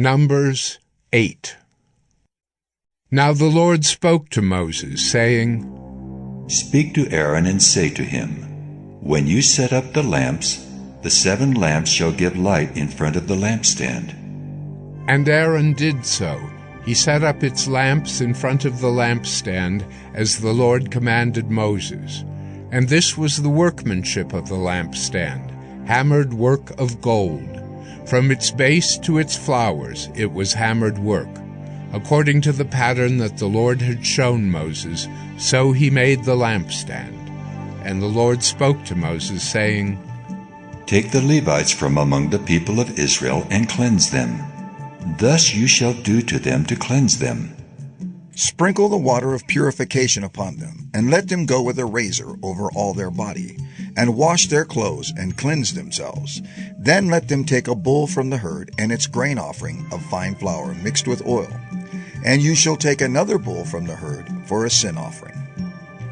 Numbers 8. Now the Lord spoke to Moses, saying, Speak to Aaron and say to him, When you set up the lamps, the 7 lamps shall give light in front of the lampstand. And Aaron did so. He set up its lamps in front of the lampstand, as the Lord commanded Moses. And this was the workmanship of the lampstand, hammered work of gold. From its base to its flowers it was hammered work. According to the pattern that the Lord had shown Moses, so he made the lampstand. And the Lord spoke to Moses, saying, Take the Levites from among the people of Israel and cleanse them. Thus you shall do to them to cleanse them. Sprinkle the water of purification upon them, and let them go with a razor over all their body, and wash their clothes and cleanse themselves. Then let them take a bull from the herd and its grain offering of fine flour mixed with oil. And you shall take another bull from the herd for a sin offering.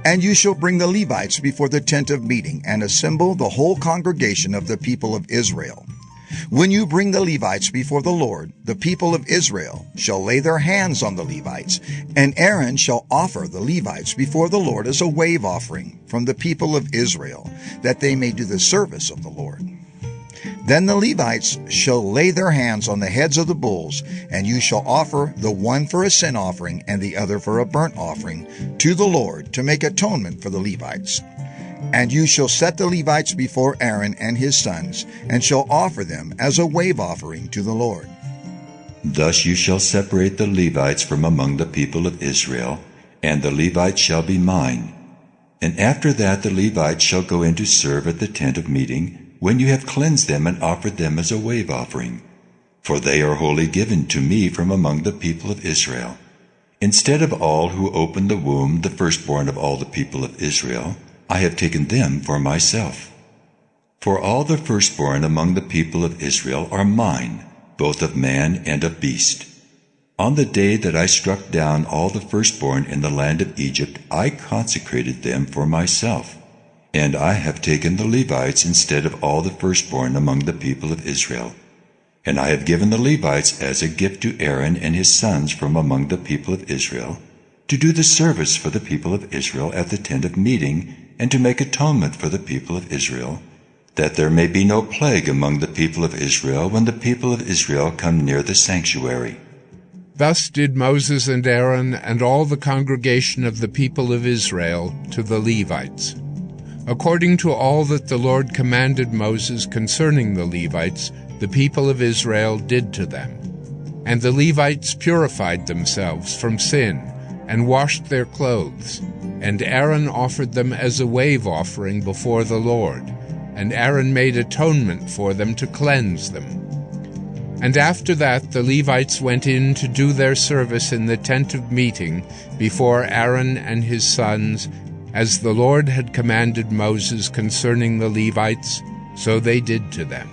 And you shall bring the Levites before the tent of meeting and assemble the whole congregation of the people of Israel. When you bring the Levites before the Lord, the people of Israel shall lay their hands on the Levites, and Aaron shall offer the Levites before the Lord as a wave offering from the people of Israel, that they may do the service of the Lord. Then the Levites shall lay their hands on the heads of the bulls, and you shall offer the one for a sin offering and the other for a burnt offering to the Lord to make atonement for the Levites. And you shall set the Levites before Aaron and his sons, and shall offer them as a wave offering to the Lord. Thus you shall separate the Levites from among the people of Israel, and the Levites shall be mine. And after that the Levites shall go in to serve at the tent of meeting, when you have cleansed them and offered them as a wave offering. For they are wholly given to me from among the people of Israel. Instead of all who opened the womb, the firstborn of all the people of Israel, I have taken them for myself. For all the firstborn among the people of Israel are mine, both of man and of beast. On the day that I struck down all the firstborn in the land of Egypt, I consecrated them for myself. And I have taken the Levites instead of all the firstborn among the people of Israel. And I have given the Levites as a gift to Aaron and his sons from among the people of Israel, to do the service for the people of Israel at the tent of meeting, and to make atonement for the people of Israel, that there may be no plague among the people of Israel when the people of Israel come near the sanctuary. Thus did Moses and Aaron and all the congregation of the people of Israel to the Levites, according to all that the Lord commanded Moses concerning the Levites. The people of Israel did to them. And the Levites purified themselves from sin, and washed their clothes. And Aaron offered them as a wave offering before the Lord. And Aaron made atonement for them to cleanse them. And after that the Levites went in to do their service in the tent of meeting before Aaron and his sons, as the Lord had commanded Moses concerning the Levites, so they did to them.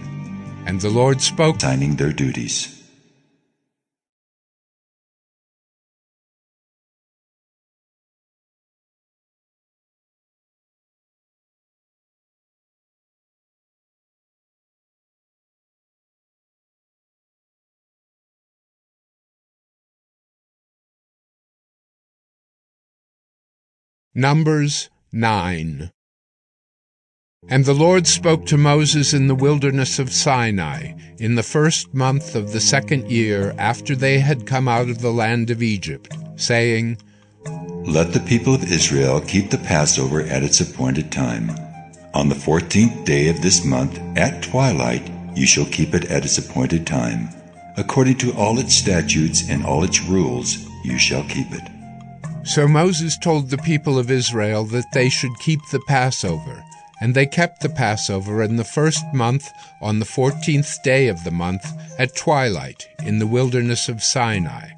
And the Lord spoke, assigning their duties. Numbers 9. And the Lord spoke to Moses in the wilderness of Sinai, in the 1st month of the 2nd year after they had come out of the land of Egypt, saying, Let the people of Israel keep the Passover at its appointed time. On the 14th day of this month, at twilight, you shall keep it at its appointed time. According to all its statutes and all its rules, you shall keep it. So Moses told the people of Israel that they should keep the Passover. And they kept the Passover in the 1st month on the 14th day of the month at twilight in the wilderness of Sinai.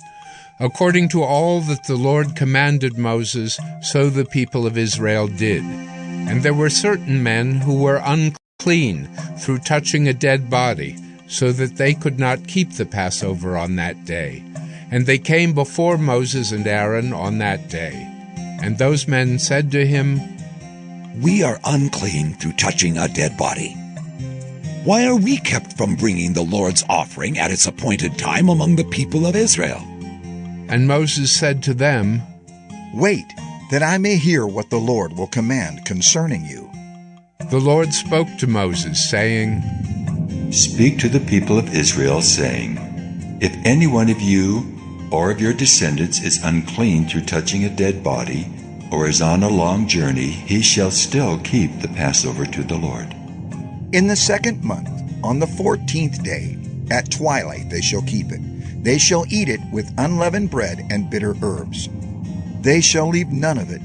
According to all that the Lord commanded Moses, so the people of Israel did. And there were certain men who were unclean through touching a dead body, so that they could not keep the Passover on that day. And they came before Moses and Aaron on that day. And those men said to him, We are unclean through touching a dead body. Why are we kept from bringing the Lord's offering at its appointed time among the people of Israel?" And Moses said to them, "Wait, that I may hear what the Lord will command concerning you." The Lord spoke to Moses, saying, "Speak to the people of Israel, saying, If any one of you or of your descendants is unclean through touching a dead body, or is on a long journey, he shall still keep the Passover to the Lord. In the 2nd month, on the 14th day, at twilight they shall keep it. They shall eat it with unleavened bread and bitter herbs. They shall leave none of it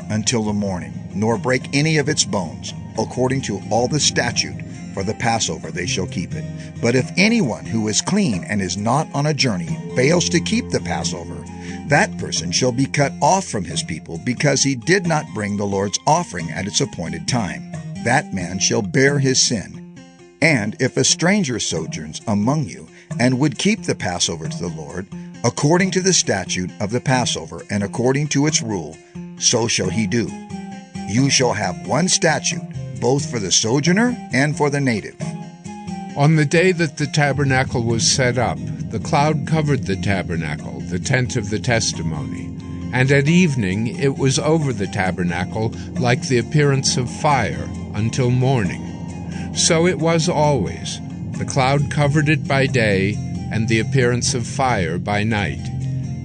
until the morning, nor break any of its bones. According to all the statute for the Passover they shall keep it. But if anyone who is clean and is not on a journey fails to keep the Passover, that person shall be cut off from his people, because he did not bring the Lord's offering at its appointed time. That man shall bear his sin. And if a stranger sojourns among you and would keep the Passover to the Lord, according to the statute of the Passover and according to its rule, so shall he do. You shall have one statute, both for the sojourner and for the native. On the day that the tabernacle was set up, the cloud covered the tabernacle, the tent of the testimony, and at evening it was over the tabernacle like the appearance of fire until morning. So it was always. The cloud covered it by day, and the appearance of fire by night.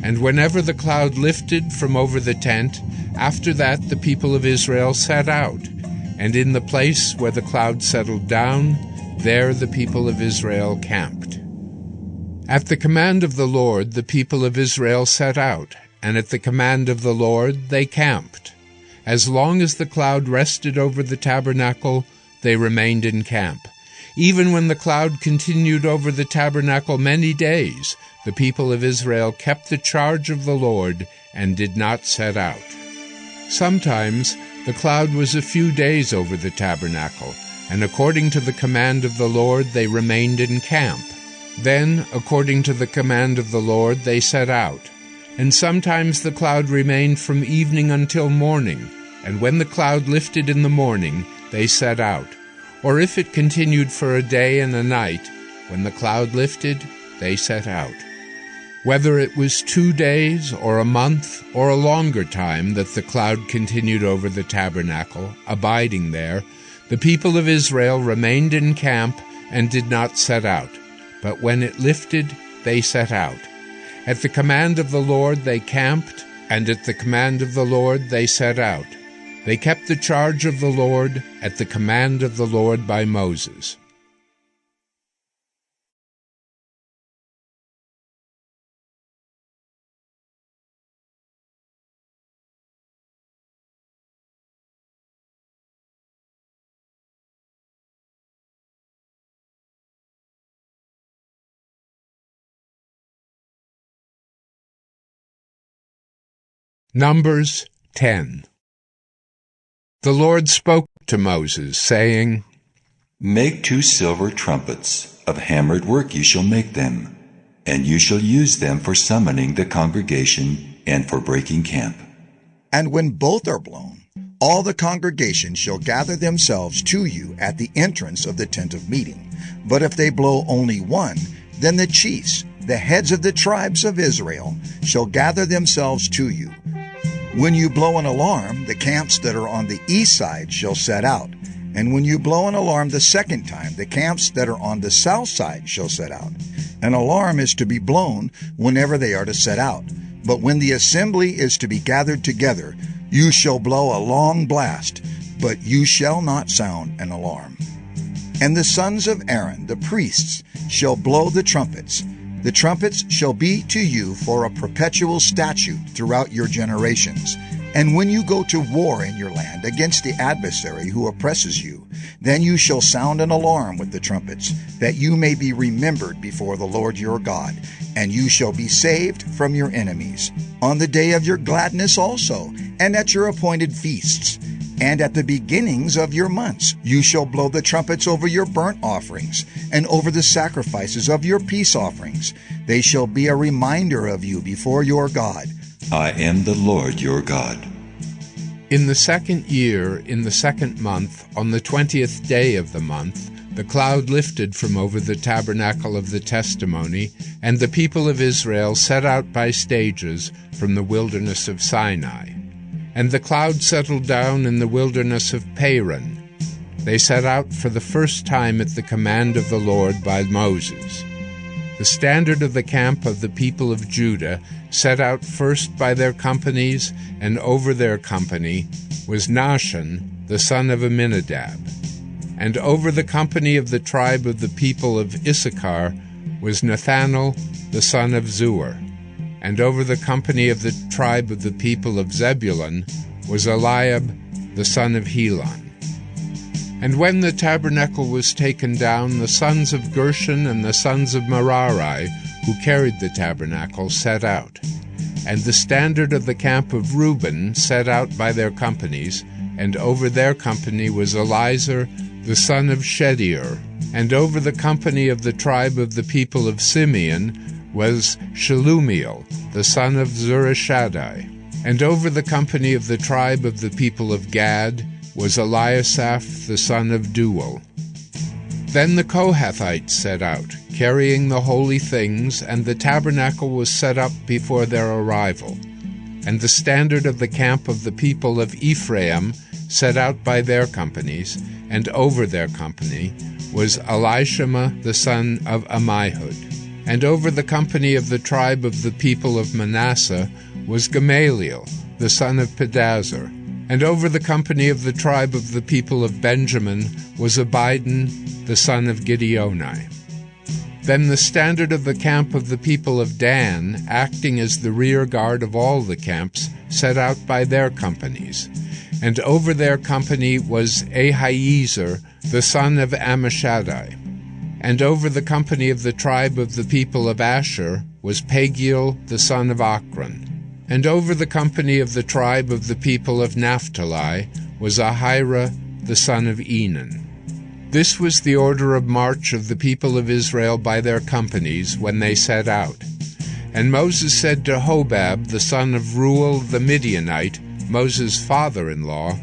And whenever the cloud lifted from over the tent, after that the people of Israel set out, and in the place where the cloud settled down, there the people of Israel camped. At the command of the Lord the people of Israel set out, and at the command of the Lord they camped. As long as the cloud rested over the tabernacle, they remained in camp. Even when the cloud continued over the tabernacle many days, the people of Israel kept the charge of the Lord and did not set out. Sometimes the cloud was a few days over the tabernacle, and according to the command of the Lord they remained in camp. Then, according to the command of the Lord, they set out. And sometimes the cloud remained from evening until morning, and when the cloud lifted in the morning, they set out. Or if it continued for a day and a night, when the cloud lifted, they set out. Whether it was 2 days or a month or a longer time that the cloud continued over the tabernacle, abiding there, the people of Israel remained in camp and did not set out. But when it lifted, they set out. At the command of the Lord they camped, and at the command of the Lord they set out. They kept the charge of the Lord at the command of the Lord by Moses. Numbers 10. The Lord spoke to Moses, saying, Make 2 silver trumpets, of hammered work you shall make them, and you shall use them for summoning the congregation and for breaking camp. And when both are blown, all the congregation shall gather themselves to you at the entrance of the tent of meeting. But if they blow only one, then the chiefs, the heads of the tribes of Israel, shall gather themselves to you. When you blow an alarm, the camps that are on the east side shall set out. And when you blow an alarm the second time, the camps that are on the south side shall set out. An alarm is to be blown whenever they are to set out. But when the assembly is to be gathered together, you shall blow a long blast, but you shall not sound an alarm. And the sons of Aaron, the priests, shall blow the trumpets. The trumpets shall be to you for a perpetual statute throughout your generations. And when you go to war in your land against the adversary who oppresses you, then you shall sound an alarm with the trumpets, that you may be remembered before the Lord your God, and you shall be saved from your enemies. On the day of your gladness also, and at your appointed feasts, and at the beginnings of your months, you shall blow the trumpets over your burnt offerings, and over the sacrifices of your peace offerings. They shall be a reminder of you before your God. I am the Lord your God. In the 2nd year, in the 2nd month, on the 20th day of the month, the cloud lifted from over the tabernacle of the testimony, and the people of Israel set out by stages from the wilderness of Sinai. And the cloud settled down in the wilderness of Paran. They set out for the first time at the command of the Lord by Moses. The standard of the camp of the people of Judah set out first by their companies, and over their company was Nahshon, the son of Amminadab. And over the company of the tribe of the people of Issachar was Nathanael, the son of Zuar. And over the company of the tribe of the people of Zebulun was Eliab, the son of Helon. And when the tabernacle was taken down, the sons of Gershon and the sons of Merari, who carried the tabernacle, set out. And the standard of the camp of Reuben set out by their companies, and over their company was Elizur, the son of Shedeur. And over the company of the tribe of the people of Simeon was Shelumiel, the son of Zurishaddai. And over the company of the tribe of the people of Gad was Eliasaph, the son of Deuel. Then the Kohathites set out, carrying the holy things, and the tabernacle was set up before their arrival. And the standard of the camp of the people of Ephraim set out by their companies, and over their company was Elishama the son of Ammihud. And over the company of the tribe of the people of Manasseh was Gamaliel, the son of Pedazur. And over the company of the tribe of the people of Benjamin was Abidan, the son of Gideoni. Then the standard of the camp of the people of Dan, acting as the rear guard of all the camps, set out by their companies. And over their company was Ahiezer, the son of Ammishaddai. And over the company of the tribe of the people of Asher was Pagiel, the son of Ochran. And over the company of the tribe of the people of Naphtali was Ahira, the son of Enan. This was the order of march of the people of Israel by their companies when they set out. And Moses said to Hobab, the son of Reuel the Midianite, Moses' father-in-law,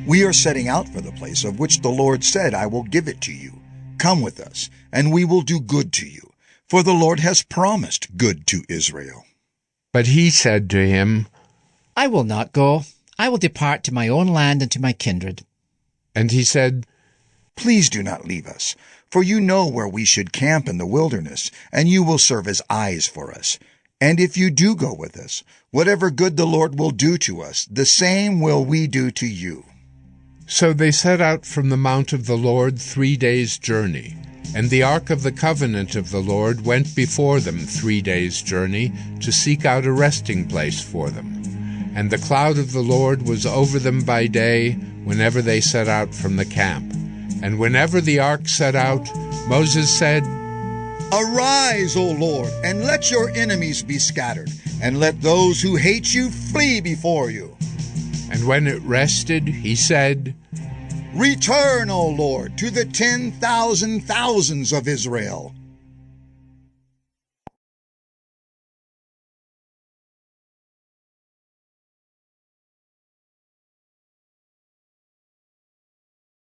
"We are setting out for the place of which the Lord said, 'I will give it to you.' Come with us, and we will do good to you, for the Lord has promised good to Israel." But he said to him, "I will not go. I will depart to my own land and to my kindred." And he said, "Please do not leave us, for you know where we should camp in the wilderness, and you will serve as eyes for us. And if you do go with us, whatever good the Lord will do to us, the same will we do to you." So they set out from the mount of the Lord 3 days' journey. And the ark of the covenant of the Lord went before them 3 days' journey to seek out a resting place for them. And the cloud of the Lord was over them by day whenever they set out from the camp. And whenever the ark set out, Moses said, "Arise, O Lord, and let your enemies be scattered, and let those who hate you flee before you." And when it rested, he said, "Return, O Lord, to the 10,000 thousands of Israel."